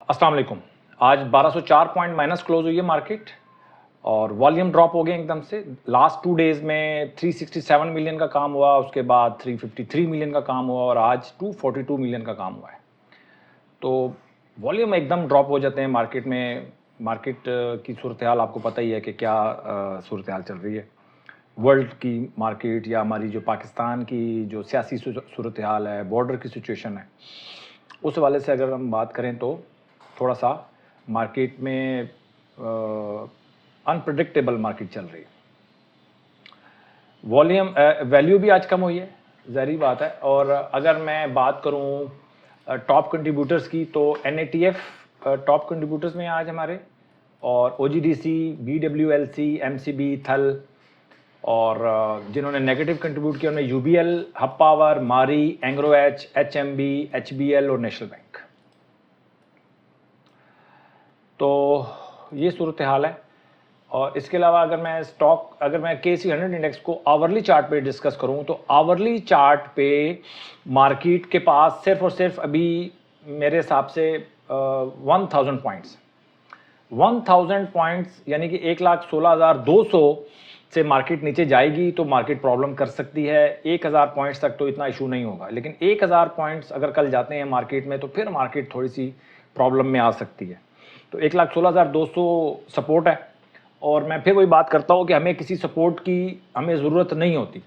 अस्सलाम वालेकुम। आज 1204 पॉइंट माइनस क्लोज हुई है मार्केट और वॉल्यूम ड्रॉप हो गया एकदम से। लास्ट 2 डेज में 367 मिलियन का काम हुआ, उसके बाद 353 मिलियन का काम हुआ और आज 242 मिलियन का काम हुआ है। तो वॉल्यूम एकदम ड्रॉप हो जाते हैं मार्केट में। मार्केट की सूरत हाल आपको पता ही है कि क्या सूरत हाल चल रही है वर्ल्ड की मार्केट, या हमारी जो पाकिस्तान की जो सियासी सूरत हाल है, बॉर्डर की सिचुएशन है, उस हवाले से अगर हम बात करें तो थोड़ा सा मार्केट में अनप्रडिक्टेबल मार्केट चल रही है। वॉल्यूम वैल्यू भी आज कम हुई है, ज़ाहिर बात है। और अगर मैं बात करूं टॉप कंट्रीब्यूटर्स की, तो NATF टॉप कंट्रीब्यूटर्स में आज हमारे, और OGDC, BWLC, MCB, थल, और जिन्होंने नेगेटिव कंट्रीब्यूट किया उनमें UBL, हब पावर, मारी, एंग्रो एच, HMB, HBL और नेशनल बैंक। तो ये सूरत हाल है। और इसके अलावा अगर मैं KSE 100 इंडेक्स को आवर्ली चार्ट पे डिस्कस करूं, तो आवर्ली चार्ट पे मार्केट के पास सिर्फ और सिर्फ अभी मेरे हिसाब से 1000 पॉइंट्स 1000 पॉइंट्स यानी कि 1,16,200 से मार्केट नीचे जाएगी तो मार्केट प्रॉब्लम कर सकती है। 1000 पॉइंट्स तक तो इतना इशू नहीं होगा, लेकिन 1000 पॉइंट्स अगर कल जाते हैं मार्केट में तो फिर मार्केट थोड़ी सी प्रॉब्लम में आ सकती है। तो 1,16,200 सपोर्ट है। और मैं फिर वही बात करता हूँ कि हमें किसी सपोर्ट की हमें ज़रूरत नहीं होती।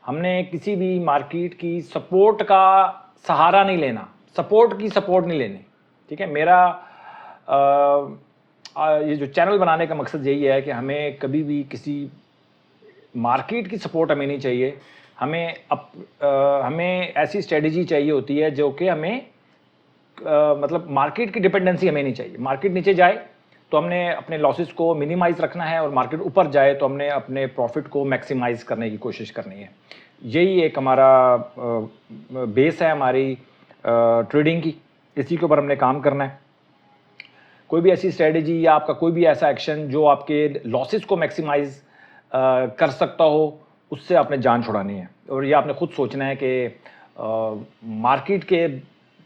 हमने किसी भी मार्केट की सपोर्ट का सहारा नहीं लेना, सपोर्ट की सपोर्ट नहीं लेनी। ठीक है, मेरा ये जो चैनल बनाने का मकसद यही है कि हमें कभी भी किसी मार्केट की सपोर्ट हमें नहीं चाहिए। हमें ऐसी स्ट्रेटजी चाहिए होती है जो कि हमें मतलब मार्केट की डिपेंडेंसी हमें नहीं चाहिए। मार्केट नीचे जाए तो हमने अपने लॉसेस को मिनिमाइज़ रखना है, और मार्केट ऊपर जाए तो हमने अपने प्रॉफिट को मैक्सिमाइज़ करने की कोशिश करनी है। यही एक हमारा बेस है हमारी ट्रेडिंग की, इसी के ऊपर हमने काम करना है। कोई भी ऐसी स्ट्रेटजी या आपका कोई भी ऐसा एक्शन जो आपके लॉसेस को मैक्सिमाइज़ कर सकता हो, उससे आपने जान छुड़ानी है। और ये आपने खुद सोचना है कि मार्केट के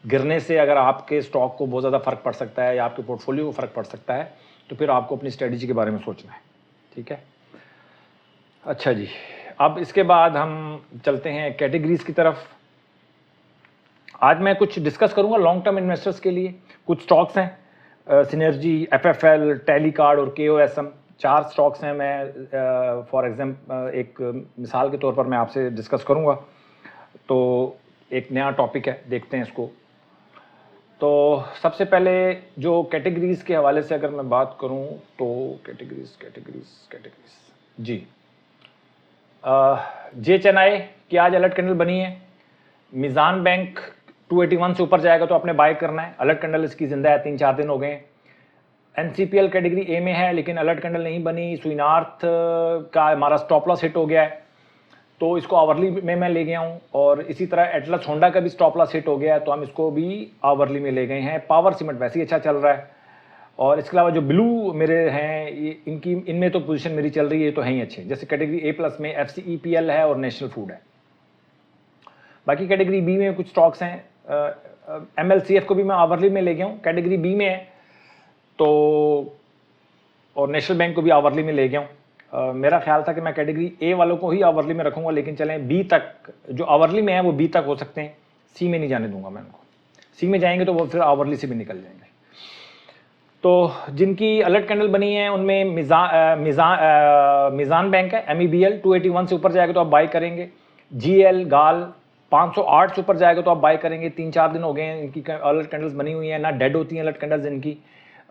गिरने से अगर आपके स्टॉक को बहुत ज़्यादा फ़र्क पड़ सकता है या आपके पोर्टफोलियो को फ़र्क पड़ सकता है, तो फिर आपको अपनी स्ट्रेटजी के बारे में सोचना है। ठीक है, अच्छा जी। अब इसके बाद हम चलते हैं कैटेगरीज़ की तरफ। आज मैं कुछ डिस्कस करूंगा लॉन्ग टर्म इन्वेस्टर्स के लिए। कुछ स्टॉक्स हैं, सिनर्जी, FFL, टेलीकार्ड और KOSM, 4 स्टॉक्स हैं। मैं फॉर एग्जाम्पल एक मिसाल के तौर पर मैं आपसे डिस्कस करूंगा। तो एक नया टॉपिक है, देखते हैं इसको। तो सबसे पहले जो कैटेगरीज़ के हवाले से अगर मैं बात करूं, तो कैटेगरीज जी, JHNI की आज अलर्ट कैंडल बनी है। मीज़ान बैंक 281 से ऊपर जाएगा तो आपने बाय करना है। अलर्ट कैंडल इसकी जिंदा है, 3-4 दिन हो गए। NCPL कैटेगरी A में है लेकिन अलर्ट कैंडल नहीं बनी। सुइनार्थ का हमारा स्टॉप लॉस हिट हो गया है, तो इसको आवरली में मैं ले गया हूँ। और इसी तरह एटलस होंडा का भी स्टॉप लॉस हिट हो गया है, तो हम इसको भी आवरली में ले गए हैं। पावर सीमेंट वैसे ही अच्छा चल रहा है। और इसके अलावा जो ब्लू मेरे हैं, इनमें तो पोजीशन मेरी चल रही है, तो हैं ही अच्छे। जैसे कैटेगरी A+ में FCEPL है और नेशनल फूड है। बाकी कैटेगरी B में कुछ स्टॉक्स हैं। MLCF को भी मैं आवरली में ले गया हूँ, कैटेगरी B में है। तो और नेशनल बैंक को भी आवरली में ले गया हूँ। मेरा ख्याल था कि मैं कैटेगरी A वालों को ही आवरली में रखूँगा, लेकिन चलें B तक, जो आवरली में है वो B तक हो सकते हैं, C में नहीं जाने दूंगा मैं उनको। C में जाएंगे तो वो फिर आवरली से भी निकल जाएंगे। तो जिनकी अलर्ट कैंडल बनी है उनमें मीज़ान बैंक है। MEBL 281 से ऊपर जाएगा तो आप बाय करेंगे। GL गाल 508 से ऊपर जाएगा तो आप बाय करेंगे। 3-4 दिन हो गए हैं इनकी अलर्ट कैंडल्स बनी हुई हैं, ना डेड होती हैं अलर्ट कैंडल्स इनकी,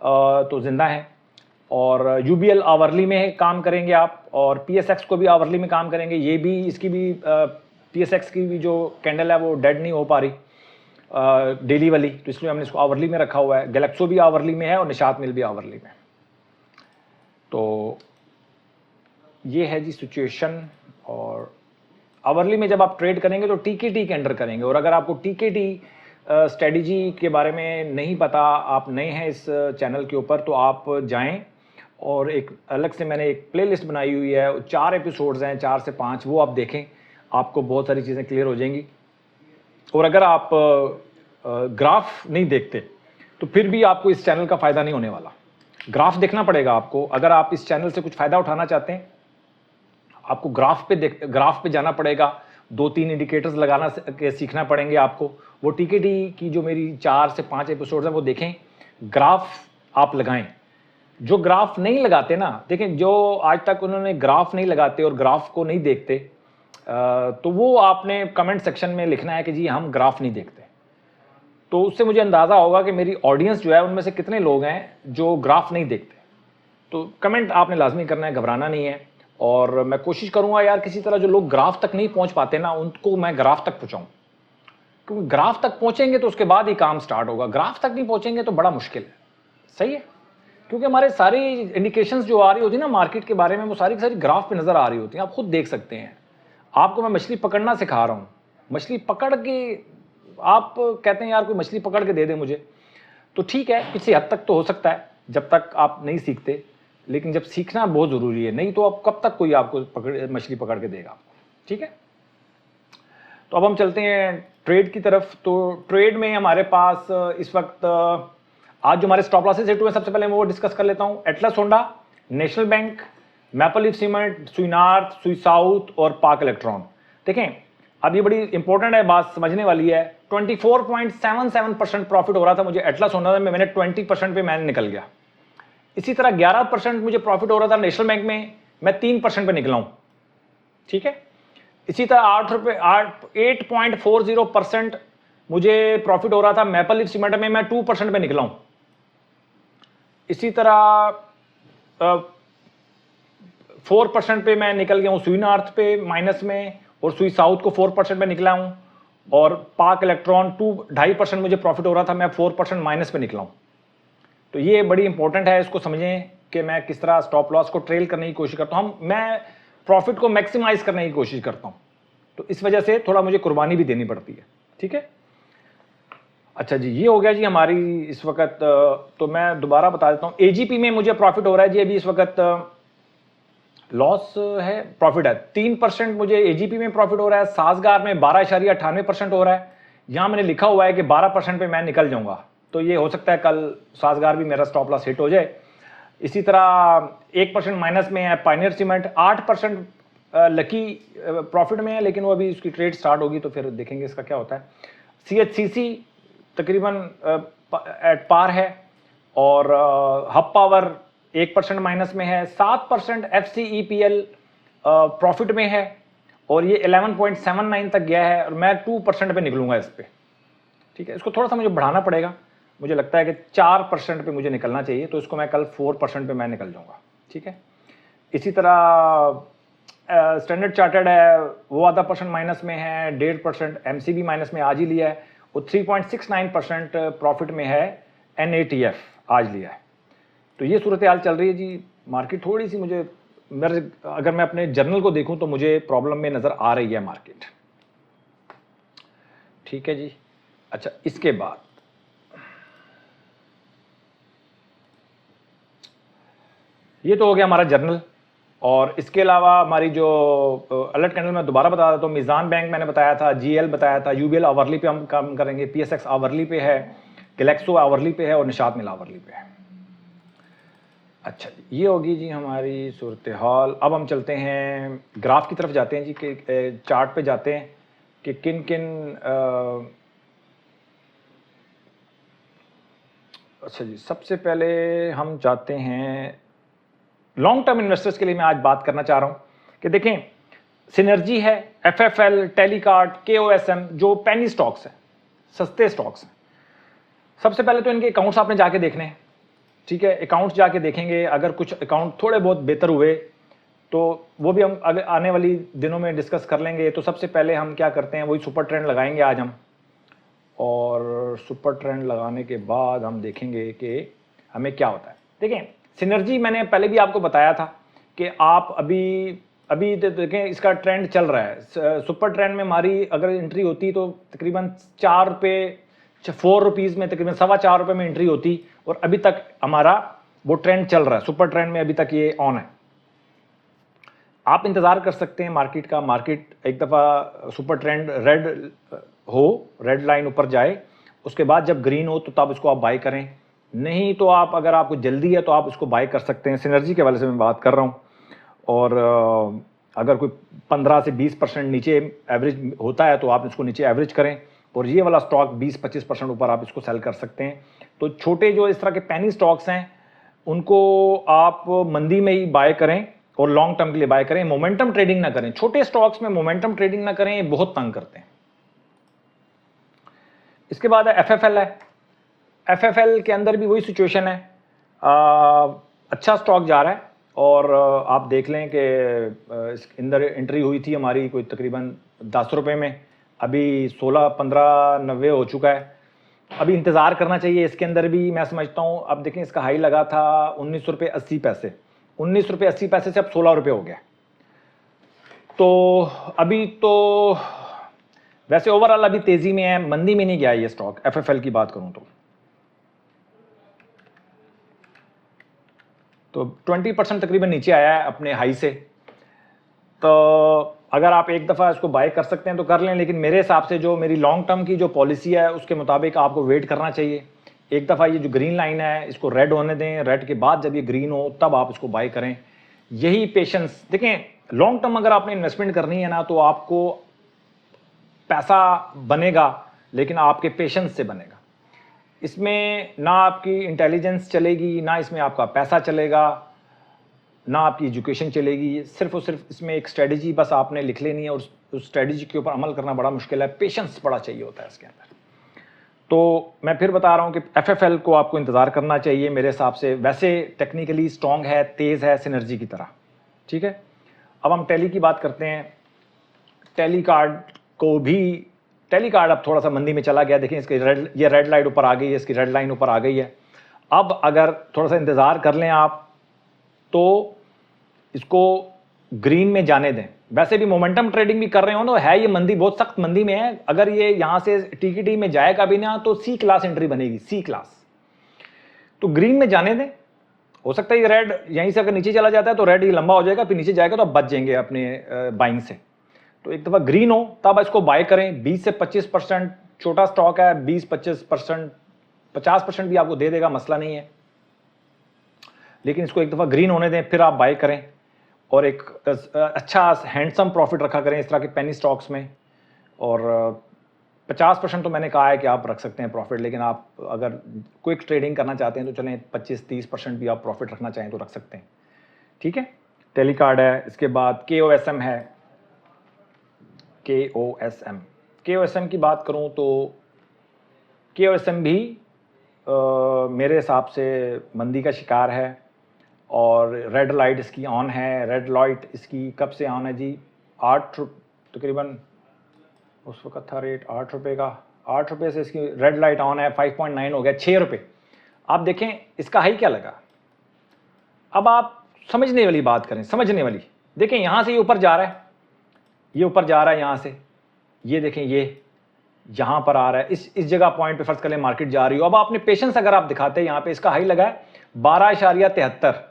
तो जिंदा है। और UBL आवरली में काम करेंगे आप, और PSX को भी आवरली में काम करेंगे। ये भी, इसकी भी PSX की भी जो कैंडल है वो डेड नहीं हो पा रही डेली वाली, तो इसलिए हमने इसको आवरली में रखा हुआ है। गैलेक्सो भी आवरली में है और निशात मिल भी आवरली में। तो ये है जी सिचुएशन। और आवरली में जब आप ट्रेड करेंगे तो TKT के अंडर करेंगे। और अगर आपको TKT स्ट्रेटजी के बारे में नहीं पता, आप नए हैं इस चैनल के ऊपर, तो आप जाएं और एक अलग से मैंने एक प्लेलिस्ट बनाई हुई है, 4 एपिसोड्स हैं, 4 से 5, वो आप देखें, आपको बहुत सारी चीज़ें क्लियर हो जाएंगी। और अगर आप ग्राफ नहीं देखते तो फिर भी आपको इस चैनल का फ़ायदा नहीं होने वाला। ग्राफ देखना पड़ेगा आपको। अगर आप इस चैनल से कुछ फ़ायदा उठाना चाहते हैं, आपको ग्राफ पे जाना पड़ेगा, 2-3 इंडिकेटर्स लगाना के सीखना पड़ेंगे आपको। वो टीकेटी की जो मेरी 4 से 5 एपिसोड्स हैं वो देखें, ग्राफ आप लगाएं। जो ग्राफ नहीं लगाते ना, देखें जो आज तक उन्होंने ग्राफ नहीं लगाते और ग्राफ को नहीं देखते, तो वो आपने कमेंट सेक्शन में लिखना है कि जी हम ग्राफ नहीं देखते। तो उससे मुझे अंदाज़ा होगा कि मेरी ऑडियंस जो है उनमें से कितने लोग हैं जो ग्राफ नहीं देखते। तो कमेंट आपने लाजमी करना है, घबराना नहीं है। और मैं कोशिश करूंगा यार किसी तरह जो लोग ग्राफ तक नहीं पहुंच पाते ना, उनको मैं ग्राफ तक पहुंचाऊं, क्योंकि ग्राफ तक पहुंचेंगे तो उसके बाद ही काम स्टार्ट होगा। ग्राफ तक नहीं पहुंचेंगे तो बड़ा मुश्किल है। सही है, क्योंकि हमारे सारी इंडिकेशंस जो आ रही होती है ना मार्केट के बारे में, वो सारी की सारी ग्राफ पे नजर आ रही होती हैं। आप खुद देख सकते हैं। आपको मैं मछली पकड़ना सिखा रहा हूँ, मछली पकड़ के आप कहते हैं यार कोई मछली पकड़ के दे दे मुझे, तो ठीक है, किसी हद तक तो हो सकता है जब तक आप नहीं सीखते, लेकिन जब सीखना बहुत ज़रूरी है, नहीं तो आप कब तक कोई आपको मछली पकड़ के देगा आपको। ठीक है, तो अब हम चलते हैं ट्रेड की तरफ। तो ट्रेड में हमारे पास इस वक्त आज जो हमारे स्टॉप लॉसेस हिट हुए, सबसे पहले मैं वो डिस्कस कर लेता हूँ। Atlas Honda, national bank, maple leaf cement, सुई नॉर्थ, सुई साउथ और पाक इलेक्ट्रॉन। देखें, अब ये बड़ी इंपॉर्टेंट है, बात समझने वाली है। 24.77% प्रॉफिट हो रहा था मुझे एटलस होंडा में, मैंने 20% पे मैंने निकल गया। इसी तरह 11% मुझे प्रॉफिट हो रहा था नेशनल बैंक में, मैं 3% पे निकला हूं। ठीक है, इसी तरह 8.40% मुझे प्रॉफिट हो रहा था मैपल लीफ सीमेंट में, मैं 2% पे निकला हूं। इसी तरह 4% पे मैं निकल गया हूं सुई नॉर्थ पे माइनस में, और सुई साउथ को 4% पे निकला हूं। और पाक इलेक्ट्रॉन 2.5% मुझे प्रॉफिट हो रहा था, मैं 4% माइनस पे निकला हूं। तो ये बड़ी इंपॉर्टेंट है, इसको समझें कि मैं किस तरह स्टॉप लॉस को ट्रेल करने की कोशिश करता हूं। मैं प्रॉफिट को मैक्सिमाइज करने की कोशिश करता हूं, तो इस वजह से थोड़ा मुझे कुर्बानी भी देनी पड़ती है। ठीक है, अच्छा जी, ये हो गया जी हमारी इस वक्त। तो मैं दोबारा बता देता हूं, एजीपी में मुझे प्रॉफिट हो रहा है जी, अभी इस वक्त लॉस है, प्रॉफिट है 3% मुझे एजीपी में प्रॉफिट हो रहा है। साजगार में 12.98% हो रहा है। यहां मैंने लिखा हुआ है कि 12% पे मैं निकल जाऊंगा, तो ये हो सकता है कल साजगार भी मेरा स्टॉप लॉस हिट हो जाए। इसी तरह 1% माइनस में है पायनियर सीमेंट, 8% लकी प्रॉफिट में है, लेकिन वो अभी उसकी ट्रेड स्टार्ट होगी तो फिर देखेंगे इसका क्या होता है। सीएचसीसी तकरीबन एट पार है, और हब पावर 1% माइनस में है। 7% एफसीईपीएल प्रॉफिट में है, और ये 11.79 तक गया है, और मैं 2% पे निकलूंगा इस पे। ठीक है, इसको थोड़ा सा मुझे बढ़ाना पड़ेगा, मुझे लगता है कि 4% पे मुझे निकलना चाहिए, तो इसको मैं कल 4% पे मैं निकल जाऊंगा। ठीक है, इसी तरह स्टैंडर्ड चार्टर्ड है, वो आधा % माइनस में है, 1.5% एमसीबी माइनस में आज ही लिया है, और 3.69% प्रॉफिट में है एनएटीएफ आज लिया है। तो ये सूरत हाल चल रही है जी। मार्केट थोड़ी सी मुझे अगर मैं अपने जर्नल को देखूं तो मुझे प्रॉब्लम में नज़र आ रही है मार्केट। ठीक है जी, अच्छा इसके बाद ये तो हो गया हमारा जर्नल। और इसके अलावा हमारी जो अलर्ट कैंडल में दोबारा बता देता हूँ, मिजान बैंक मैंने बताया था, जीएल बताया था, यूबीएल आवरली पे हम काम करेंगे, पीएसएक्स आवरली पे है, गैलेक्सो आवरली पे है, और निशात मिल आवरली पे है। अच्छा जी, ये होगी जी हमारी सूरत हाल। अब हम चलते हैं ग्राफ की तरफ जाते हैं जी, कि चार्ट पे जाते हैं कि किन किन अच्छा जी, सबसे पहले हम जाते हैं लॉन्ग टर्म इन्वेस्टर्स के लिए। मैं आज बात करना चाह रहा हूं कि देखें, सिनर्जी है, एफएफएल, टेलीकार्ट, केओएसएम, जो पेनी स्टॉक्स हैं, सस्ते स्टॉक्स हैं। सबसे पहले तो इनके अकाउंट्स आपने जाके देखने हैं। ठीक है, अकाउंट्स जाके देखेंगे, अगर कुछ अकाउंट थोड़े बहुत बेहतर हुए तो वो भी हम अगर आने वाली दिनों में डिस्कस कर लेंगे। तो सबसे पहले हम क्या करते हैं, वही सुपर ट्रेंड लगाएंगे आज हम, और सुपर ट्रेंड लगाने के बाद हम देखेंगे कि हमें क्या होता है। देखें, सिनर्जी मैंने पहले भी आपको बताया था कि आप अभी देखें इसका ट्रेंड चल रहा है। सुपर ट्रेंड में हमारी अगर एंट्री होती तो तकरीबन 4 रुपये, 4 रुपीज़ में, तकरीबन 4.25 रुपये में एंट्री होती, और अभी तक हमारा वो ट्रेंड चल रहा है, सुपर ट्रेंड में अभी तक ये ऑन है। आप इंतज़ार कर सकते हैं मार्केट का, मार्केट एक दफ़ा सुपर ट्रेंड रेड लाइन ऊपर जाए उसके बाद जब ग्रीन हो तो तब इसको आप बाय करें, नहीं तो आप अगर आपको जल्दी है तो आप इसको बाय कर सकते हैं। सिनर्जी के वाले से मैं बात कर रहा हूँ। और अगर कोई 15 से 20% नीचे एवरेज होता है तो आप इसको नीचे एवरेज करें, और ये वाला स्टॉक 20-25% ऊपर आप इसको सेल कर सकते हैं। तो छोटे जो इस तरह के पैनी स्टॉक्स हैं उनको आप मंदी में ही बाय करें और लॉन्ग टर्म के लिए बाय करें, मोमेंटम ट्रेडिंग ना करें। छोटे स्टॉक्स में मोमेंटम ट्रेडिंग ना करें, ये बहुत तंग करते हैं। इसके बाद एफएफएल है। एफएफएल के अंदर भी वही सिचुएशन है, अच्छा स्टॉक जा रहा है और आप देख लें कि इस अंदर एंट्री हुई थी हमारी कोई तकरीबन 10 रुपये में, अभी 16-15-90 हो चुका है। अभी इंतज़ार करना चाहिए इसके अंदर भी, मैं समझता हूँ। अब देखें इसका हाई लगा था 19 रुपये 80 पैसे, 19 रुपये 80 पैसे से अब 16 रुपये हो गया। तो अभी तो वैसे ओवरऑल अभी तेज़ी में है, मंदी में नहीं गया ये स्टॉक। एफएफएल की बात करूँ तो 20% तकरीबन नीचे आया है अपने हाई से। तो अगर आप एक दफ़ा इसको बाय कर सकते हैं तो कर लें, लेकिन मेरे हिसाब से जो मेरी लॉन्ग टर्म की जो पॉलिसी है उसके मुताबिक आपको वेट करना चाहिए। एक दफ़ा ये जो ग्रीन लाइन है इसको रेड होने दें, रेड के बाद जब ये ग्रीन हो तब आप इसको बाय करें। यही पेशेंस देखें, लॉन्ग टर्म अगर आपने इन्वेस्टमेंट करनी है ना तो आपको पैसा बनेगा, लेकिन आपके पेशेंस से बनेगा। इसमें ना आपकी इंटेलिजेंस चलेगी, ना इसमें आपका पैसा चलेगा, ना आपकी एजुकेशन चलेगी। सिर्फ और सिर्फ इसमें एक स्ट्रेटजी बस आपने लिख लेनी है और उस स्ट्रेटजी के ऊपर अमल करना बड़ा मुश्किल है। पेशेंस बड़ा चाहिए होता है इसके अंदर। तो मैं फिर बता रहा हूँ कि एफएफएल को आपको इंतज़ार करना चाहिए मेरे हिसाब से। वैसे टेक्निकली स्ट्रॉन्ग है, तेज़ है, सिनर्जी की तरह, ठीक है। अब हम टेली की बात करते हैं। टेली कार्ड को भी, टेली कार्ड अब थोड़ा सा मंदी में चला गया। देखें इसकी ये रेड लाइट ऊपर आ गई है, इसकी रेड लाइन ऊपर आ गई है। अब अगर थोड़ा सा इंतज़ार कर लें आप तो इसको ग्रीन में जाने दें। वैसे भी मोमेंटम ट्रेडिंग भी कर रहे हो ना, है ये मंदी, बहुत सख्त मंदी में है। अगर ये यहाँ से टीकीटी में जाएगा भी ना तो सी क्लास एंट्री बनेगी, सी क्लास। तो ग्रीन में जाने दें। हो सकता है ये रेड यहीं से अगर नीचे चला जाता है तो रेड ये लंबा हो जाएगा, फिर नीचे जाएगा तो आप बच जाएंगे अपने बाइंग से। तो एक दफ़ा ग्रीन हो तब इसको बाय करें। 20 से 25%, छोटा स्टॉक है, 20-25%, 50% भी आपको दे देगा, मसला नहीं है। लेकिन इसको एक दफ़ा ग्रीन होने दें, फिर आप बाय करें और एक अच्छा हैंडसम प्रॉफिट रखा करें इस तरह के पेनी स्टॉक्स में। और 50% तो मैंने कहा है कि आप रख सकते हैं प्रॉफिट, लेकिन आप अगर क्विक ट्रेडिंग करना चाहते हैं तो चलें 25-30% भी आप प्रॉफिट रखना चाहें तो रख सकते हैं, ठीक है। टेली कार्ड है। इसके बाद KOSM है। KOSM की बात करूं तो KOSM भी मेरे हिसाब से मंदी का शिकार है और रेड लाइट इसकी ऑन है। रेड लाइट इसकी कब से ऑन है जी? 8 तकरीबन उस वक्त था रेट 8 रुपये का। 8 रुपये से इसकी रेड लाइट ऑन है, 5.9 हो गया, 6 रुपये। आप देखें इसका हाई क्या लगा। अब आप समझने वाली बात करें, समझने वाली। देखें यहाँ से ये ऊपर जा रहा है, ये ऊपर जा रहा है यहाँ से, ये देखें ये यहाँ पर आ रहा है। इस जगह पॉइंट पे फर्ज कर लें मार्केट जा रही हो। अब आपने पेशेंस अगर आप दिखाते हैं, यहाँ पे इसका हाई लगा है 12.73।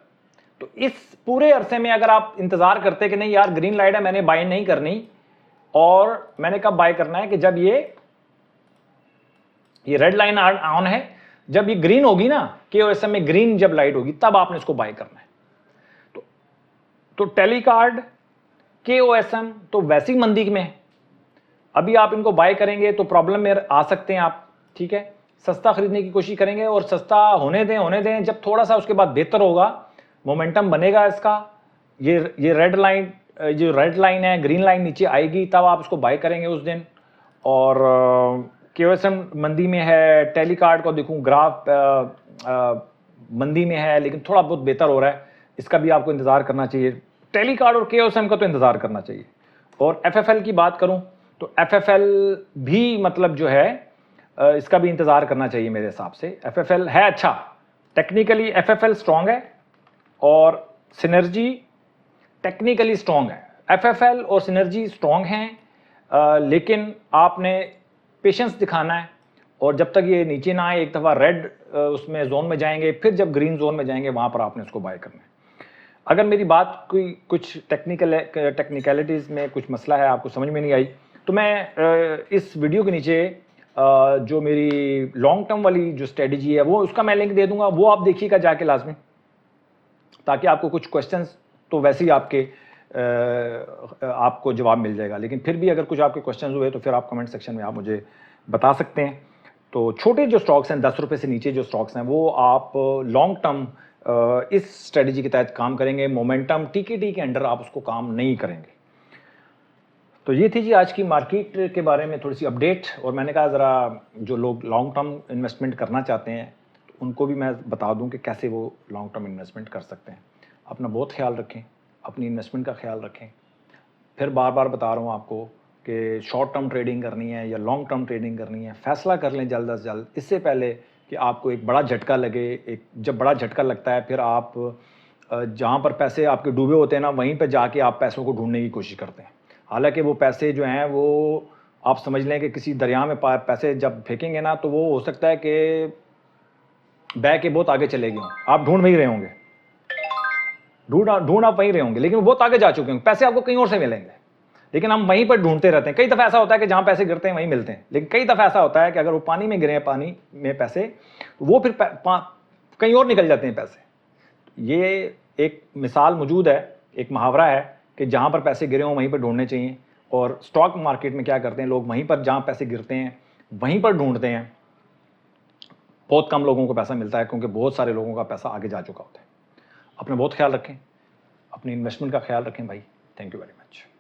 तो इस पूरे अरसे में अगर आप इंतजार करते कि नहीं यार ग्रीन लाइट है, मैंने बाय नहीं करनी, और मैंने कब बाय करना है कि जब ये रेड लाइन ऑन है, जब ये ग्रीन होगी ना, KOSM में ग्रीन जब लाइट होगी तब आपने इसको बाय करना है। तो टेली कार्ड, KOSM तो वैसी मंदी में अभी आप इनको बाय करेंगे तो प्रॉब्लम में आ सकते हैं आप, ठीक है। सस्ता खरीदने की कोशिश करेंगे और सस्ता होने दें। जब थोड़ा सा उसके बाद बेहतर होगा, मोमेंटम बनेगा इसका, ये रेड लाइन, जो रेड लाइन है, ग्रीन लाइन नीचे आएगी, तब आप इसको बाय करेंगे उस दिन। और KOSM मंदी में है। टेली कार्ड को देखूं ग्राफ मंदी में है, लेकिन थोड़ा बहुत बेहतर हो रहा है, इसका भी आपको इंतज़ार करना चाहिए। टेली कार्ड और KOSM का तो इंतज़ार करना चाहिए। और FFL की बात करूं तो FFL भी मतलब जो है इसका भी इंतज़ार करना चाहिए मेरे हिसाब से। FFL है अच्छा, टेक्निकली FFL स्ट्रॉन्ग है और सिनर्जी टेक्निकली स्ट्रॉन्ग है। FFL और सिनर्जी स्ट्रॉन्ग हैं, लेकिन आपने पेशेंस दिखाना है। और जब तक ये नीचे ना आए, एक दफ़ा रेड उसमें जोन में जाएंगे, फिर जब ग्रीन जोन में जाएंगे वहाँ पर आपने उसको बाय करना है। अगर मेरी बात कोई कुछ टेक्निकलिटीज़ में कुछ मसला है, आपको समझ में नहीं आई, तो मैं इस वीडियो के नीचे जो मेरी लॉन्ग टर्म वाली जो स्ट्रेटजी है वो उसका मैं लिंक दे दूंगा, वो आप देखिएगा जाके लाजमी, ताकि आपको कुछ क्वेश्चंस तो वैसे ही आपको जवाब मिल जाएगा। लेकिन फिर भी अगर कुछ आपके क्वेश्चंस हुए तो फिर आप कमेंट सेक्शन में आप मुझे बता सकते हैं। तो छोटे जो स्टॉक्स हैं, 10 रुपये से नीचे जो स्टॉक्स हैं, वो आप लॉन्ग टर्म इस स्ट्रेटजी के तहत काम करेंगे। मोमेंटम टीकेटी के अंडर आप उसको काम नहीं करेंगे। तो ये थी जी आज की मार्केट के बारे में थोड़ी सी अपडेट। और मैंने कहा ज़रा जो लोग लॉन्ग टर्म इन्वेस्टमेंट करना चाहते हैं उनको भी मैं बता दूं कि कैसे वो लॉन्ग टर्म इन्वेस्टमेंट कर सकते हैं। अपना बहुत ख्याल रखें, अपनी इन्वेस्टमेंट का ख्याल रखें। फिर बार बार बता रहा हूँ आपको कि शॉर्ट टर्म ट्रेडिंग करनी है या लॉन्ग टर्म ट्रेडिंग करनी है, फैसला कर लें जल्द से जल्द, इससे पहले कि आपको एक बड़ा झटका लगे। एक जब बड़ा झटका लगता है फिर आप जहाँ पर पैसे आपके डूबे होते हैं ना, वहीं पर जाके आप पैसों को ढूंढने की कोशिश करते हैं। हालांकि वो पैसे जो हैं वो आप समझ लें कि किसी दरिया में पैसे जब फेंकेंगे ना, तो वो हो सकता है कि बह के बहुत आगे चले गए हों, आप ढूंढ वहीं रहे होंगे, ढूंढ आप वहीं रहे होंगे, लेकिन वो बहुत आगे जा चुके होंगे, पैसे आपको कहीं और से मिलेंगे, लेकिन हम वहीं पर ढूंढते रहते हैं। कई दफ़ा ऐसा होता है कि जहाँ पैसे गिरते हैं वहीं मिलते हैं, लेकिन कई दफ़ा ऐसा होता है कि अगर वो पानी में गिरे हैं, पानी में पैसे, वो फिर कहीं और निकल जाते हैं पैसे। ये एक मिसाल मौजूद है, एक मुहावरा है कि जहाँ पर पैसे गिरे हों वहीं पर ढूंढने चाहिए। और स्टॉक मार्केट में क्या करते हैं लोग, वहीं पर जहाँ पैसे गिरते हैं वहीं पर ढूंढते हैं। बहुत कम लोगों को पैसा मिलता है क्योंकि बहुत सारे लोगों का पैसा आगे जा चुका होता है। अपना बहुत ख्याल रखें, अपनी इन्वेस्टमेंट का ख्याल रखें भाई। Thank you very much.